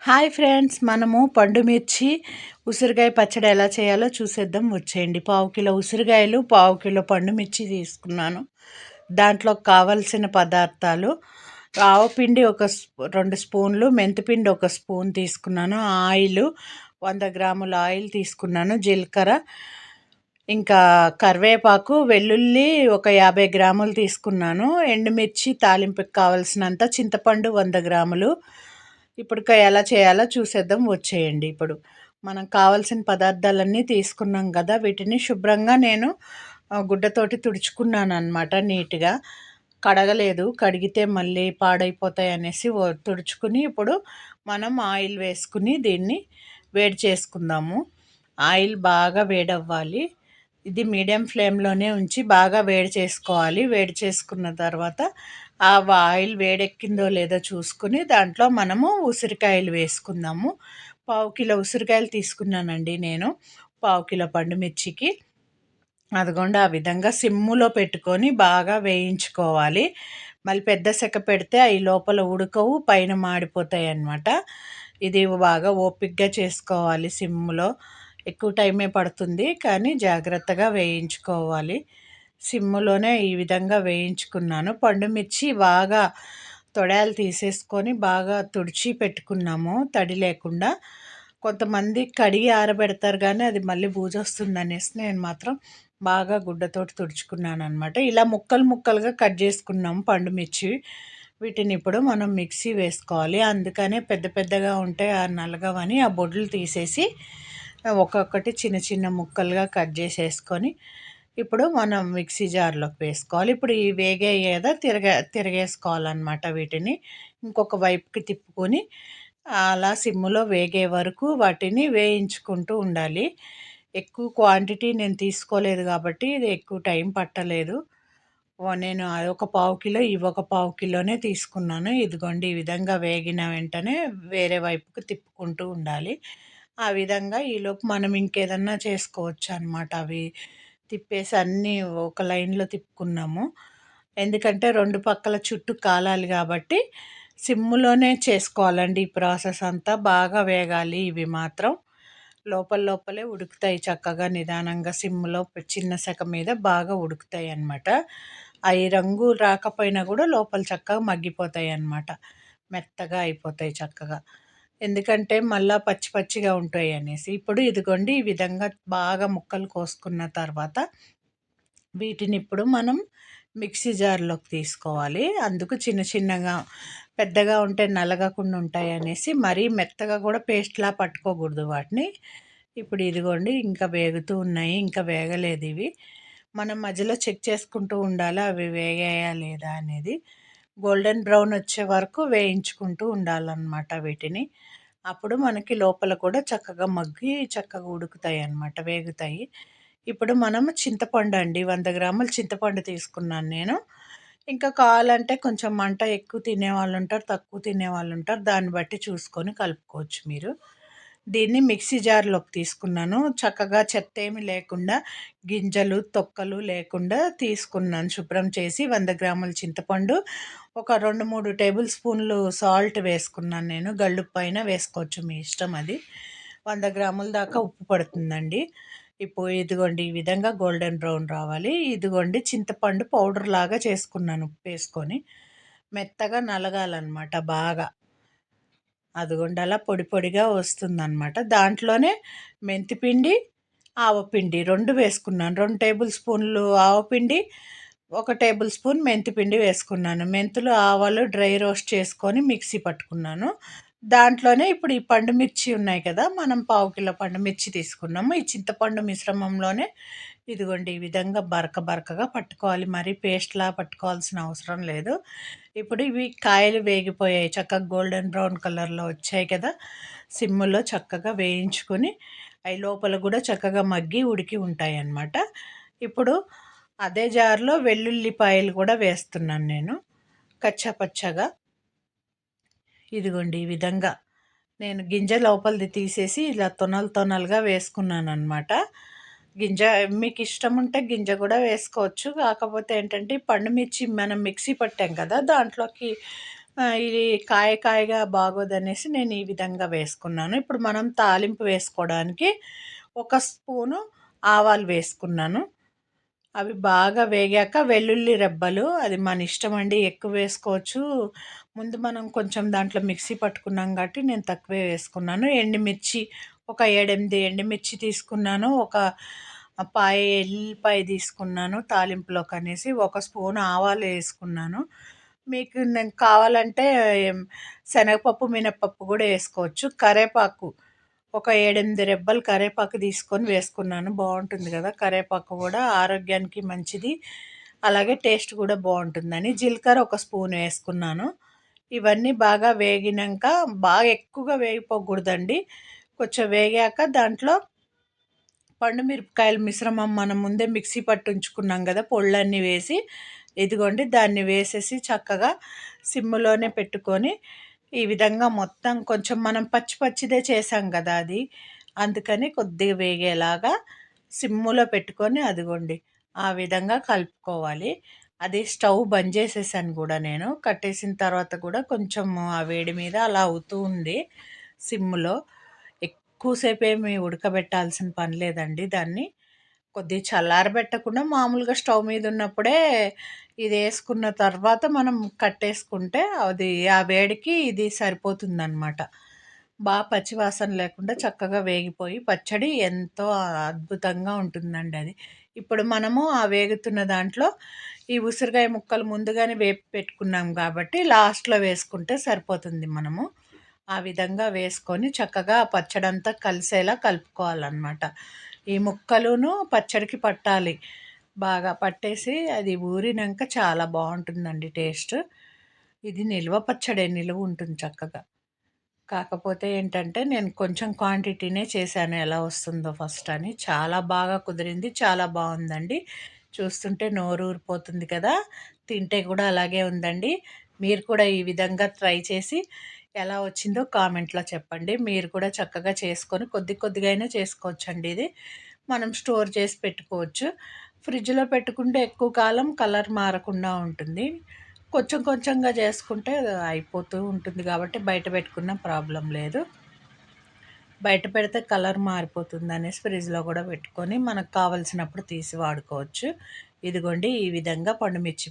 Hi friends, మనము పండు మిర్చి ఉసిరికాయ పచ్చడి ఎలా చేయాలో చూసేద్దాం వచ్చేయండి. పావు కిలో ఉసిరికాయలు, పావు కిలో పండు మిర్చి తీసుకున్నాను. దాంట్లో కావలసిన పదార్థాలు: ఆవపిండి ఒక 2 స్పూన్లు, మెంతిపిండి ఒక స్పూన్ తీసుకున్నాను, ఆయిల్ 100 గ్రాముల ఆయిల్ తీసుకున్నాను, జీలకర్ర, ఇంకా కరివేపాకు, వెల్లుల్లి ఒక 50 గ్రాములు తీసుకున్నాను, ఎండుమిర్చి తాలింపుకి కావలసినంత, చింతపండు 100 గ్రాములు. ఇప్పుడు ఎలా చేయాలో చూసేద్దాం వచ్చేయండి. ఇప్పుడు మనం కావాల్సిన పదార్థాలన్నీ తీసుకున్నాం కదా, వీటిని శుభ్రంగా నేను గుడ్డతోటి తుడుచుకున్నాను అనమాట. నీట్గా కడగలేదు, కడిగితే మళ్ళీ పాడైపోతాయి అనేసి తుడుచుకుని ఇప్పుడు మనం ఆయిల్ వేసుకుని దీన్ని వేడి చేసుకుందాము. ఆయిల్ బాగా వేడవ్వాలి. ఇది మీడియం ఫ్లేమ్లోనే ఉంచి బాగా వేడి చేసుకోవాలి. వేడి చేసుకున్న తర్వాత ఆ ఆయిల్ వేడెక్కిందో లేదో చూసుకుని దాంట్లో మనము ఉసిరికాయలు వేసుకుందాము. పావు కిలో ఉసిరికాయలు తీసుకున్నానండి నేను పావు కిలో పండు మిర్చికి. అదిగోండి ఆ విధంగా సిమ్ములో పెట్టుకొని బాగా వేయించుకోవాలి. మళ్ళీ పెద్ద సెక పెడితే అవి లోపల ఉడకవు, పైన మాడిపోతాయి అన్నమాట. ఇది బాగా ఓపికగా చేసుకోవాలి సిమ్ములో. ఎక్కువ టైమే పడుతుంది కానీ జాగ్రత్తగా వేయించుకోవాలి. సిమ్ములోనే ఈ విధంగా వేయించుకున్నాను. పండు మిర్చి బాగా తొడాలు తీసేసుకొని బాగా తుడిచి పెట్టుకున్నాము తడి లేకుండా. కొంతమంది కడిగి ఆరబెడతారు కానీ అది మళ్ళీ బూజొస్తుంది అనేసి నేను మాత్రం బాగా గుడ్డతోటి తుడుచుకున్నాను అనమాట. ఇలా ముక్కలు ముక్కలుగా కట్ చేసుకున్నాము పండు మిర్చి. వీటిని ఇప్పుడు మనం మిక్సీ వేసుకోవాలి. అందుకనే పెద్ద పెద్దగా ఉంటే నలగవని ఆ బొడ్లు తీసేసి ఒక్కొక్కటి చిన్న చిన్న ముక్కలుగా కట్ చేసేసుకొని ఇప్పుడు మనం మిక్సీ జార్లోకి వేసుకోవాలి. ఇప్పుడు ఈ వేగాయి కదా, తిరగేసుకోవాలన్నమాట. వీటిని ఇంకొక వైపుకి తిప్పుకొని అలా సిమ్ములో వేగే వరకు వాటిని వేయించుకుంటూ ఉండాలి. ఎక్కువ క్వాంటిటీ నేను తీసుకోలేదు కాబట్టి ఇది ఎక్కువ టైం పట్టలేదు. నేను అదొక పావు కిలో, ఇవి ఒక పావు కిలోనే తీసుకున్నాను. ఇదిగోండి ఈ విధంగా వేగిన వెంటనే వేరే వైపుకి తిప్పుకుంటూ ఉండాలి. ఆ విధంగా ఈలోపు మనం ఇంకేదన్నా చేసుకోవచ్చు అనమాట. అవి తిప్పేసి అన్నీ ఒక లైన్లో తిప్పుకున్నాము. ఎందుకంటే 2 పక్కల చుట్టూ కాలాలి కాబట్టి సిమ్ములోనే చేసుకోవాలండి. ఈ ప్రాసెస్ అంతా బాగా వేగాలి. ఇవి మాత్రం లోపల లోపలే ఉడుకుతాయి చక్కగా, నిదానంగా సిమ్లో చిన్న సెక మీద బాగా ఉడుకుతాయి అన్నమాట. అవి రంగు రాకపోయినా కూడా లోపల చక్కగా మగ్గిపోతాయి అన్నమాట. మెత్తగా అయిపోతాయి చక్కగా. ఎందుకంటే మళ్ళా పచ్చి పచ్చిగా ఉంటాయి అనేసి. ఇప్పుడు ఇదిగోండి ఈ విధంగా బాగా ముక్కలు కోసుకున్న తర్వాత వీటిని ఇప్పుడు మనం మిక్సీ జార్లోకి తీసుకోవాలి. అందుకు చిన్న చిన్నగా, పెద్దగా ఉంటే నలగకుండా ఉంటాయి అనేసి మరీ మెత్తగా కూడా పేస్ట్లా పట్టుకోకూడదు వాటిని. ఇప్పుడు ఇదిగోండి ఇంకా వేగుతూ ఉన్నాయి, ఇంకా వేగలేదు ఇవి. మనం మధ్యలో చెక్ చేసుకుంటూ ఉండాలి అవి వేగాయా లేదా అనేది. గోల్డెన్ బ్రౌన్ వచ్చే వరకు వేయించుకుంటూ ఉండాలన్నమాట వీటిని. అప్పుడు మనకి లోపల కూడా చక్కగా మగ్గి చక్కగా ఉడుకుతాయి అన్నమాట, వేగుతాయి. ఇప్పుడు మనం చింతపండు అండి, 100 గ్రాములు చింతపండు తీసుకున్నాను నేను. ఇంకా కావాలంటే కొంచెం మంట ఎక్కువ తినేవాళ్ళు ఉంటారు, తక్కువ తినేవాళ్ళు ఉంటారు. దాన్ని బట్టి చూసుకొని కలుపుకోవచ్చు మీరు. దీన్ని మిక్సీ జార్లోకి తీసుకున్నాను. చక్కగా చెత్త ఏమి లేకుండా, గింజలు తొక్కలు లేకుండా తీసుకున్నాను శుభ్రం చేసి. 100 గ్రాముల చింతపండు, ఒక 2, 3 టేబుల్ స్పూన్లు సాల్ట్ వేసుకున్నాను నేను. గళ్ళుప్పైన వేసుకోవచ్చు, మీ ఇష్టం అది. 100 గ్రాముల దాకా ఉప్పు పడుతుందండి. ఇప్పుడు ఇదిగోండి ఈ విధంగా గోల్డెన్ బ్రౌన్ రావాలి. ఇదిగోండి చింతపండు పౌడర్ లాగా చేసుకున్నాను ఉప్పు వేసుకొని. మెత్తగా నలగాలన్నమాట బాగా. అదిగోండి అలా పొడి పొడిగా వస్తుందన్నమాట. దాంట్లోనే మెంతిపిండి, ఆవపిండి 2 వేసుకున్నాను. 2 టేబుల్ స్పూన్లు ఆవపిండి, 1 టేబుల్ స్పూన్ మెంతిపిండి వేసుకున్నాను. మెంతులు, ఆవాలు డ్రై రోస్ట్ చేసుకొని మిక్సీ పట్టుకున్నాను. దాంట్లోనే ఇప్పుడు ఈ పండు మిర్చి ఉన్నాయి కదా, మనం పావు కిలో పండు మిర్చి తీసుకున్నాము. ఈ చింతపండు మిశ్రమంలోనే ఇదిగోండి ఈ విధంగా బరకగా పట్టుకోవాలి. మరీ పేస్ట్లా పట్టుకోవాల్సిన అవసరం లేదు. ఇప్పుడు ఇవి కాయలు వేగిపోయాయి, చక్కగా గోల్డెన్ బ్రౌన్ కలర్లో వచ్చాయి కదా. సిమ్ములో చక్కగా వేయించుకొని అవి లోపల కూడా చక్కగా మగ్గి ఉడికి ఉంటాయి అన్నమాట. ఇప్పుడు అదే జార్లో వెల్లుల్లిపాయలు కూడా వేస్తున్నాను నేను కచ్చాపచ్చాగా. ఇదిగోండి ఈ విధంగా నేను గింజ లోపలిది తీసేసి ఇలా తొనలుగా వేసుకున్నానమాట. గింజ మీకు ఇష్టం ఉంటే గింజ కూడా వేసుకోవచ్చు. కాకపోతే ఏంటంటే పండు మిర్చి మనం మిక్సీ పట్టాం కదా, దాంట్లోకి ఇది కాయగా బాగోదనేసి నేను ఈ విధంగా వేసుకున్నాను. ఇప్పుడు మనం తాలింపు వేసుకోవడానికి ఒక స్పూను ఆవాలు వేసుకున్నాను. అవి బాగా వేగాక వెల్లుల్లి రెబ్బలు అది మన ఇష్టమండి. ఎక్కువ వేసుకోవచ్చు. ముందు మనం కొంచెం దాంట్లో మిక్సీ పట్టుకున్నాం కాబట్టి నేను తక్కువే వేసుకున్నాను. ఎండుమిర్చి ఒక 7, 8 ఎండుమిర్చి తీసుకున్నాను. ఒక పాయ ఎల్లిపాయ తీసుకున్నాను తాలింపులోకనేసి. ఒక స్పూన్ ఆవాలు వేసుకున్నాను. మీకు నేను కావాలంటే శనగపప్పు, మినపప్పు కూడా వేసుకోవచ్చు. కరేపాకు ఒక 7, 8 రెబ్బలు కరేపాకు తీసుకొని వేసుకున్నాను. బాగుంటుంది కదా! కరేపాకు కూడా ఆరోగ్యానికి మంచిది. అలాగే టేస్ట్ కూడా బాగుంటుందని. జీలకర్ర ఒక స్పూన్ వేసుకున్నాను. ఇవన్నీ బాగా వేగినాక, బాగా ఎక్కువగా వేగిపోకూడదండి. కొంచెం వేగాక దాంట్లో పండు మిరపకాయల మిశ్రమం మనం ముందే మిక్సీ పట్టి ఉంచుకున్నాం కదా! పొళ్ళన్నీ వేసి, ఇదిగోండి దాన్ని వేసేసి చక్కగా సిమ్‌లోనే పెట్టుకొని, ఈ విధంగా మొత్తం కొంచెం మనం పచ్చిదే చేసాం కదా అది. అందుకని కొద్దిగా వేగేలాగా సిమ్‌లో పెట్టుకొని అదిగోండి ఆ విధంగా కలుపుకోవాలి. అది స్టవ్ బంద్ చేసేసాను కూడా నేను. కట్టేసిన తర్వాత కూడా కొంచెం ఆ వేడి మీద అలా అవుతూ ఉంది సిమ్‌లో. ఎక్కువ సేపేమి ఉడకబెట్టాల్సిన పని లేదండి దాన్ని. కొద్దిగా చల్లారబెట్టకుండా మామూలుగా స్టవ్ మీద ఉన్నప్పుడే ఇదేసుకున్న తర్వాత మనం కట్టేసుకుంటే అది ఆ వేడికి ఇది సరిపోతుందనమాట. పచ్చి వాసన లేకుండా చక్కగా వేగిపోయి పచ్చడి ఎంతో అద్భుతంగా ఉంటుందండి అది. ఇప్పుడు మనము ఆ వేగుతున్న దాంట్లో ఈ ఉసిరికాయ ముక్కలు ముందుగానే వేపి పెట్టుకున్నాం కాబట్టి లాస్ట్‌లో వేసుకుంటే సరిపోతుంది మనము. ఆ విధంగా వేసుకొని చక్కగా ఆ పచ్చడంతా కలిసేలా కలుపుకోవాలనమాట. ఈ ముక్కలును పచ్చడికి పట్టాలి. బాగా పట్టేసి అది ఊరినంక చాలా బావుంటుందండి టేస్ట్. ఇది నిల్వ పచ్చడే. నిలువుంటుంది చక్కగా. కాకపోతే ఏంటంటే, నేను కొంచెం క్వాంటిటీనే చేశాను ఎలా వస్తుందో ఫస్ట్ అని. చాలా బాగా కుదిరింది. చాలా బావుందండి. చూస్తుంటే నోరూరిపోతుంది కదా! తింటే కూడా అలాగే ఉందండి. మీరు కూడా ఈ విధంగా ట్రై చేసి ఎలా వచ్చిందో కామెంట్‌లో చెప్పండి. మీరు కూడా చక్కగా చేసుకొని కొద్దిగా అయినా చేసుకోవచ్చండి ఇది. మనం స్టోర్ చేసి పెట్టుకోవచ్చు. ఫ్రిడ్జ్‌లో పెట్టుకుంటే ఎక్కువ కాలం కలర్ మారకుండా ఉంటుంది. కొంచెంగా చేసుకుంటే అయిపోతూ ఉంటుంది కాబట్టి బయట పెట్టుకున్న ప్రాబ్లమ్ లేదు. బయట పెడితే కలర్ మారిపోతుందనేసి ఫ్రిడ్జ్‌లో కూడా పెట్టుకొని మనకు కావాల్సినప్పుడు తీసి వాడుకోవచ్చు. ఇదిగోండి ఈ విధంగా పండుమిర్చి